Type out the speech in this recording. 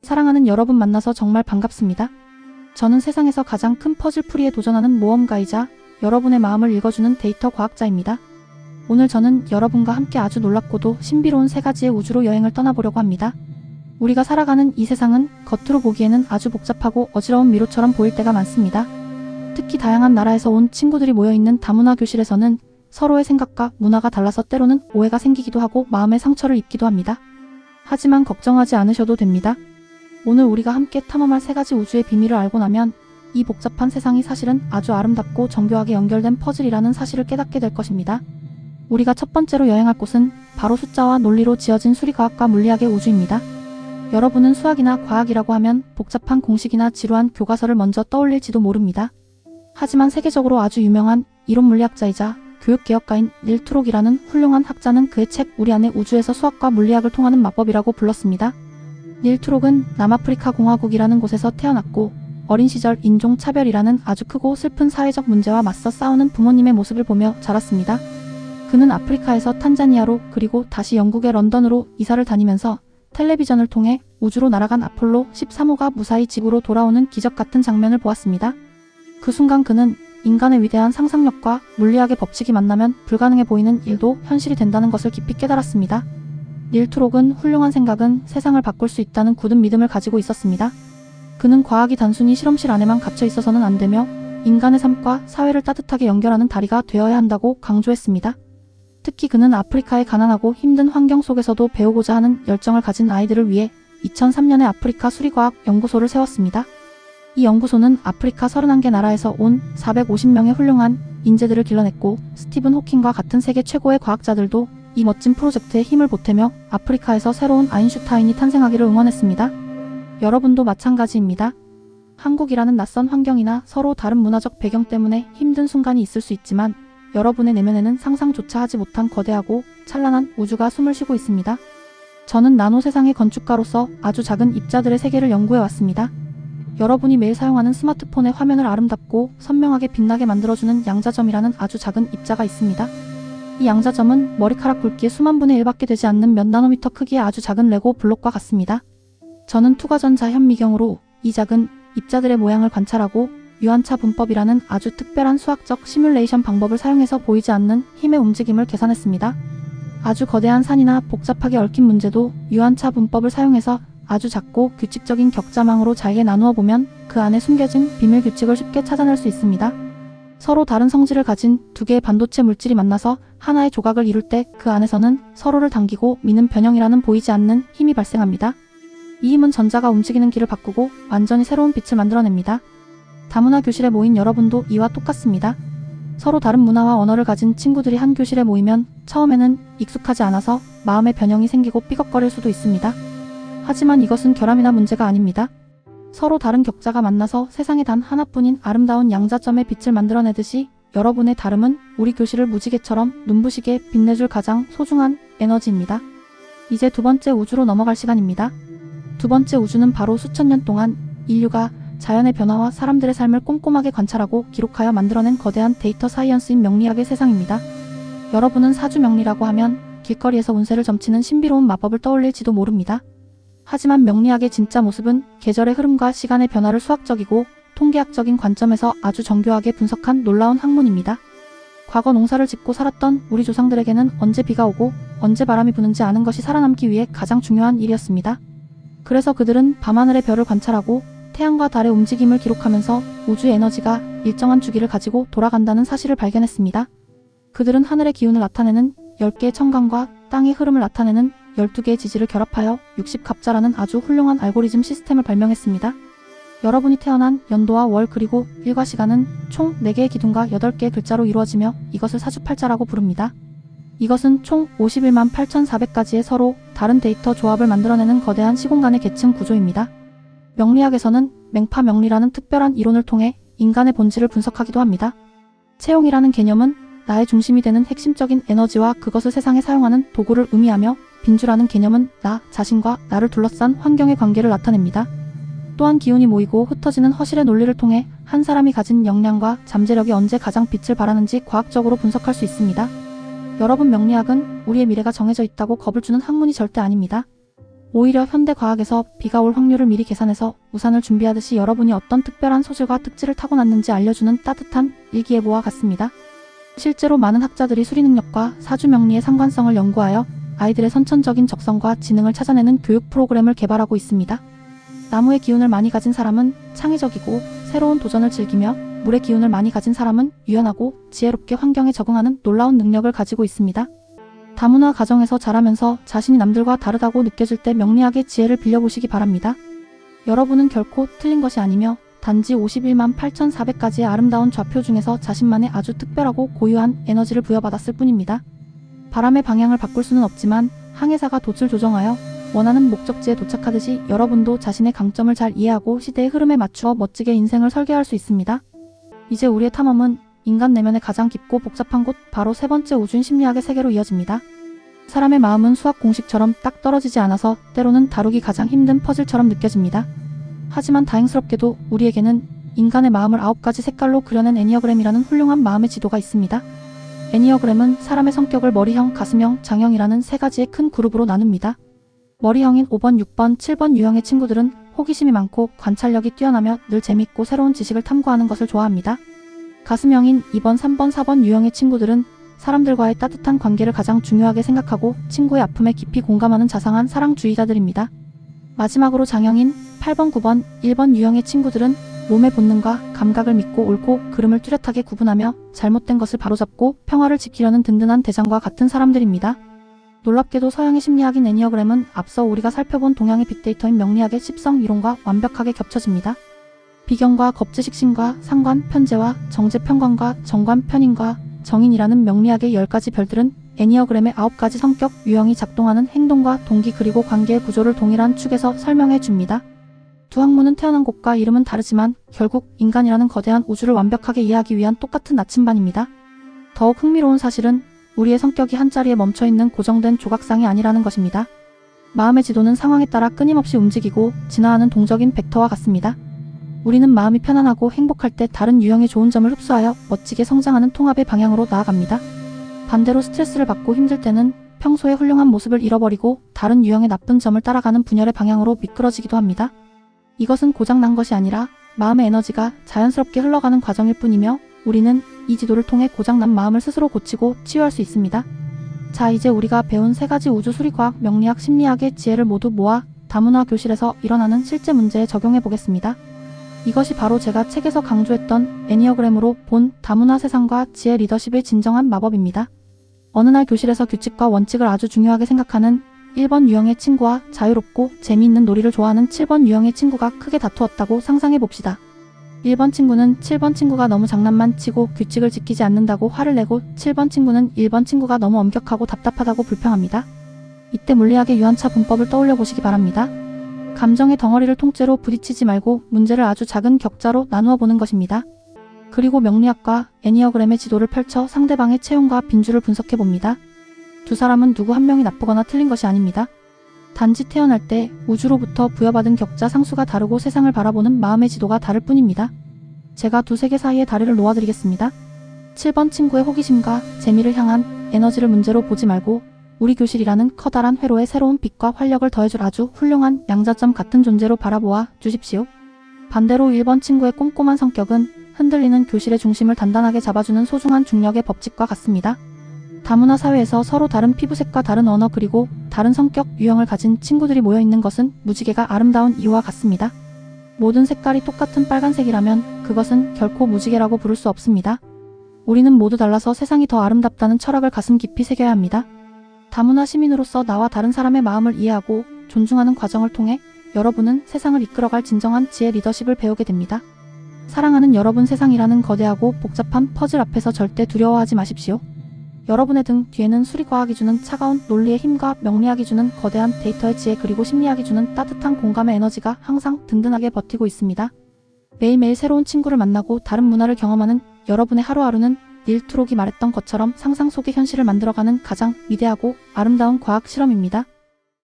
사랑하는 여러분 만나서 정말 반갑습니다. 저는 세상에서 가장 큰 퍼즐풀이에 도전하는 모험가이자 여러분의 마음을 읽어주는 데이터 과학자입니다. 오늘 저는 여러분과 함께 아주 놀랍고도 신비로운 3가지의 우주로 여행을 떠나보려고 합니다. 우리가 살아가는 이 세상은 겉으로 보기에는 아주 복잡하고 어지러운 미로처럼 보일 때가 많습니다. 특히 다양한 나라에서 온 친구들이 모여있는 다문화 교실에서는 서로의 생각과 문화가 달라서 때로는 오해가 생기기도 하고 마음의 상처를 입기도 합니다. 하지만 걱정하지 않으셔도 됩니다. 오늘 우리가 함께 탐험할 3가지 우주의 비밀을 알고 나면 이 복잡한 세상이 사실은 아주 아름답고 정교하게 연결된 퍼즐이라는 사실을 깨닫게 될 것입니다. 우리가 첫 번째로 여행할 곳은 바로 숫자와 논리로 지어진 수리과학과 물리학의 우주입니다. 여러분은 수학이나 과학이라고 하면 복잡한 공식이나 지루한 교과서를 먼저 떠올릴지도 모릅니다. 하지만 세계적으로 아주 유명한 이론 물리학자이자 교육개혁가인 닐 트록이라는 훌륭한 학자는 그의 책 우리 안의 우주에서 수학과 물리학을 통하는 마법이라고 불렀습니다. 닐 트록은 남아프리카 공화국이라는 곳에서 태어났고 어린 시절 인종차별이라는 아주 크고 슬픈 사회적 문제와 맞서 싸우는 부모님의 모습을 보며 자랐습니다. 그는 아프리카에서 탄자니아로 그리고 다시 영국의 런던으로 이사를 다니면서 텔레비전을 통해 우주로 날아간 아폴로 13호가 무사히 지구로 돌아오는 기적 같은 장면을 보았습니다. 그 순간 그는 인간의 위대한 상상력과 물리학의 법칙이 만나면 불가능해 보이는 일도 현실이 된다는 것을 깊이 깨달았습니다. 닐 트록은 훌륭한 생각은 세상을 바꿀 수 있다는 굳은 믿음을 가지고 있었습니다. 그는 과학이 단순히 실험실 안에만 갇혀 있어서는 안 되며 인간의 삶과 사회를 따뜻하게 연결하는 다리가 되어야 한다고 강조했습니다. 특히 그는 아프리카의 가난하고 힘든 환경 속에서도 배우고자 하는 열정을 가진 아이들을 위해 2003년에 아프리카 수리과학 연구소를 세웠습니다. 이 연구소는 아프리카 31개 나라에서 온 450명의 훌륭한 인재들을 길러냈고 스티븐 호킹과 같은 세계 최고의 과학자들도 이 멋진 프로젝트에 힘을 보태며 아프리카에서 새로운 아인슈타인이 탄생하기를 응원했습니다. 여러분도 마찬가지입니다. 한국이라는 낯선 환경이나 서로 다른 문화적 배경 때문에 힘든 순간이 있을 수 있지만 여러분의 내면에는 상상조차 하지 못한 거대하고 찬란한 우주가 숨을 쉬고 있습니다. 저는 나노 세상의 건축가로서 아주 작은 입자들의 세계를 연구해왔습니다. 여러분이 매일 사용하는 스마트폰의 화면을 아름답고 선명하게 빛나게 만들어주는 양자점이라는 아주 작은 입자가 있습니다. 이 양자점은 머리카락 굵기의 수만 분의 1밖에 되지 않는 몇 나노미터 크기의 아주 작은 레고 블록과 같습니다. 저는 투과전자 현미경으로 이 작은 입자들의 모양을 관찰하고 유한차 분법이라는 아주 특별한 수학적 시뮬레이션 방법을 사용해서 보이지 않는 힘의 움직임을 계산했습니다. 아주 거대한 산이나 복잡하게 얽힌 문제도 유한차 분법을 사용해서 아주 작고 규칙적인 격자망으로 잘게 나누어 보면 그 안에 숨겨진 비밀 규칙을 쉽게 찾아낼 수 있습니다. 서로 다른 성질을 가진 2개의 반도체 물질이 만나서 하나의 조각을 이룰 때 그 안에서는 서로를 당기고 미는 변형이라는 보이지 않는 힘이 발생합니다. 이 힘은 전자가 움직이는 길을 바꾸고 완전히 새로운 빛을 만들어냅니다. 다문화 교실에 모인 여러분도 이와 똑같습니다. 서로 다른 문화와 언어를 가진 친구들이 한 교실에 모이면 처음에는 익숙하지 않아서 마음의 변형이 생기고 삐걱거릴 수도 있습니다. 하지만 이것은 결함이나 문제가 아닙니다. 서로 다른 격자가 만나서 세상에 단 하나뿐인 아름다운 양자점의 빛을 만들어내듯이 여러분의 다름은 우리 교실을 무지개처럼 눈부시게 빛내줄 가장 소중한 에너지입니다. 이제 2번째 우주로 넘어갈 시간입니다. 2번째 우주는 바로 수천 년 동안 인류가 자연의 변화와 사람들의 삶을 꼼꼼하게 관찰하고 기록하여 만들어낸 거대한 데이터 사이언스인 명리학의 세상입니다. 여러분은 사주 명리라고 하면 길거리에서 운세를 점치는 신비로운 마법을 떠올릴지도 모릅니다. 하지만 명리학의 진짜 모습은 계절의 흐름과 시간의 변화를 수학적이고 통계학적인 관점에서 아주 정교하게 분석한 놀라운 학문입니다. 과거 농사를 짓고 살았던 우리 조상들에게는 언제 비가 오고 언제 바람이 부는지 아는 것이 살아남기 위해 가장 중요한 일이었습니다. 그래서 그들은 밤하늘의 별을 관찰하고 태양과 달의 움직임을 기록하면서 우주의 에너지가 일정한 주기를 가지고 돌아간다는 사실을 발견했습니다. 그들은 하늘의 기운을 나타내는 10개의 천간과 땅의 흐름을 나타내는 12개의 지지를 결합하여 60갑자라는 아주 훌륭한 알고리즘 시스템을 발명했습니다. 여러분이 태어난 연도와 월 그리고 일과 시간은 총 4개의 기둥과 8개의 글자로 이루어지며 이것을 사주팔자라고 부릅니다. 이것은 총 51만 8,400가지의 서로 다른 데이터 조합을 만들어내는 거대한 시공간의 계층 구조입니다. 명리학에서는 맹파 명리라는 특별한 이론을 통해 인간의 본질을 분석하기도 합니다. 채용이라는 개념은 나의 중심이 되는 핵심적인 에너지와 그것을 세상에 사용하는 도구를 의미하며 빈주라는 개념은 나 자신과 나를 둘러싼 환경의 관계를 나타냅니다. 또한 기운이 모이고 흩어지는 허실의 논리를 통해 한 사람이 가진 역량과 잠재력이 언제 가장 빛을 발하는지 과학적으로 분석할 수 있습니다. 여러분, 명리학은 우리의 미래가 정해져 있다고 겁을 주는 학문이 절대 아닙니다. 오히려 현대과학에서 비가 올 확률을 미리 계산해서 우산을 준비하듯이 여러분이 어떤 특별한 소질과 특질을 타고났는지 알려주는 따뜻한 일기예보와 같습니다. 실제로 많은 학자들이 수리 능력과 사주 명리의 상관성을 연구하여 아이들의 선천적인 적성과 지능을 찾아내는 교육 프로그램을 개발하고 있습니다. 나무의 기운을 많이 가진 사람은 창의적이고 새로운 도전을 즐기며, 물의 기운을 많이 가진 사람은 유연하고 지혜롭게 환경에 적응하는 놀라운 능력을 가지고 있습니다. 다문화 가정에서 자라면서 자신이 남들과 다르다고 느껴질 때 명리학의 지혜를 빌려보시기 바랍니다. 여러분은 결코 틀린 것이 아니며 단지 51만 8,400가지의 아름다운 좌표 중에서 자신만의 아주 특별하고 고유한 에너지를 부여받았을 뿐입니다. 바람의 방향을 바꿀 수는 없지만 항해사가 돛을 조정하여 원하는 목적지에 도착하듯이 여러분도 자신의 강점을 잘 이해하고 시대의 흐름에 맞추어 멋지게 인생을 설계할 수 있습니다. 이제 우리의 탐험은 인간 내면의 가장 깊고 복잡한 곳, 바로 세 번째 우주인 심리학의 세계로 이어집니다. 사람의 마음은 수학 공식처럼 딱 떨어지지 않아서 때로는 다루기 가장 힘든 퍼즐처럼 느껴집니다. 하지만 다행스럽게도 우리에게는 인간의 마음을 9가지 색깔로 그려낸 애니어그램이라는 훌륭한 마음의 지도가 있습니다. 애니어그램은 사람의 성격을 머리형, 가슴형, 장형이라는 세 가지의 큰 그룹으로 나눕니다. 머리형인 5번, 6번, 7번 유형의 친구들은 호기심이 많고 관찰력이 뛰어나며 늘 재밌고 새로운 지식을 탐구하는 것을 좋아합니다. 가슴형인 2번, 3번, 4번 유형의 친구들은 사람들과의 따뜻한 관계를 가장 중요하게 생각하고 친구의 아픔에 깊이 공감하는 자상한 사랑주의자들입니다. 마지막으로 장형인 8번, 9번, 1번 유형의 친구들은 몸의 본능과 감각을 믿고 옳고 그름을 뚜렷하게 구분하며 잘못된 것을 바로잡고 평화를 지키려는 든든한 대장과 같은 사람들입니다. 놀랍게도 서양의 심리학인 애니어그램은 앞서 우리가 살펴본 동양의 빅데이터인 명리학의 십성 이론과 완벽하게 겹쳐집니다. 비경과 겁지식신과 상관, 편제와 정제, 편관과 정관, 편인과 정인이라는 명리학의 10가지 별들은 애니어그램의 9가지 성격 유형이 작동하는 행동과 동기 그리고 관계의 구조를 동일한 축에서 설명해 줍니다. 두 학문은 태어난 곳과 이름은 다르지만 결국 인간이라는 거대한 우주를 완벽하게 이해하기 위한 똑같은 나침반입니다. 더욱 흥미로운 사실은 우리의 성격이 한자리에 멈춰있는 고정된 조각상이 아니라는 것입니다. 마음의 지도는 상황에 따라 끊임없이 움직이고 진화하는 동적인 벡터와 같습니다. 우리는 마음이 편안하고 행복할 때 다른 유형의 좋은 점을 흡수하여 멋지게 성장하는 통합의 방향으로 나아갑니다. 반대로 스트레스를 받고 힘들 때는 평소의 훌륭한 모습을 잃어버리고 다른 유형의 나쁜 점을 따라가는 분열의 방향으로 미끄러지기도 합니다. 이것은 고장난 것이 아니라 마음의 에너지가 자연스럽게 흘러가는 과정일 뿐이며 우리는 이 지도를 통해 고장난 마음을 스스로 고치고 치유할 수 있습니다. 자, 이제 우리가 배운 세 가지 우주 수리과학, 명리학, 심리학의 지혜를 모두 모아 다문화 교실에서 일어나는 실제 문제에 적용해 보겠습니다. 이것이 바로 제가 책에서 강조했던 애니어그램으로 본 다문화 세상과 지혜 리더십의 진정한 마법입니다. 어느 날 교실에서 규칙과 원칙을 아주 중요하게 생각하는 1번 유형의 친구와 자유롭고 재미있는 놀이를 좋아하는 7번 유형의 친구가 크게 다투었다고 상상해 봅시다. 1번 친구는 7번 친구가 너무 장난만 치고 규칙을 지키지 않는다고 화를 내고 7번 친구는 1번 친구가 너무 엄격하고 답답하다고 불평합니다. 이때 물리학의 유한차 분법을 떠올려 보시기 바랍니다. 감정의 덩어리를 통째로 부딪히지 말고 문제를 아주 작은 격자로 나누어 보는 것입니다. 그리고 명리학과 애니어그램의 지도를 펼쳐 상대방의 체온과 빈줄을 분석해 봅니다. 두 사람은 누구 한 명이 나쁘거나 틀린 것이 아닙니다. 단지 태어날 때 우주로부터 부여받은 격자 상수가 다르고 세상을 바라보는 마음의 지도가 다를 뿐입니다. 제가 두 세계 사이의 다리를 놓아드리겠습니다. 7번 친구의 호기심과 재미를 향한 에너지를 문제로 보지 말고 우리 교실이라는 커다란 회로에 새로운 빛과 활력을 더해줄 아주 훌륭한 양자점 같은 존재로 바라보아 주십시오. 반대로 1번 친구의 꼼꼼한 성격은 흔들리는 교실의 중심을 단단하게 잡아주는 소중한 중력의 법칙과 같습니다. 다문화 사회에서 서로 다른 피부색과 다른 언어 그리고 다른 성격 유형을 가진 친구들이 모여있는 것은 무지개가 아름다운 이유와 같습니다. 모든 색깔이 똑같은 빨간색이라면 그것은 결코 무지개라고 부를 수 없습니다. 우리는 모두 달라서 세상이 더 아름답다는 철학을 가슴 깊이 새겨야 합니다. 다문화 시민으로서 나와 다른 사람의 마음을 이해하고 존중하는 과정을 통해 여러분은 세상을 이끌어갈 진정한 지혜 리더십을 배우게 됩니다. 사랑하는 여러분, 세상이라는 거대하고 복잡한 퍼즐 앞에서 절대 두려워하지 마십시오. 여러분의 등 뒤에는 수리과학이 주는 차가운 논리의 힘과 명리학이 주는 거대한 데이터의 지혜 그리고 심리학이 주는 따뜻한 공감의 에너지가 항상 든든하게 버티고 있습니다. 매일매일 새로운 친구를 만나고 다른 문화를 경험하는 여러분의 하루하루는 닐 트록이 말했던 것처럼 상상 속의 현실을 만들어가는 가장 위대하고 아름다운 과학 실험입니다.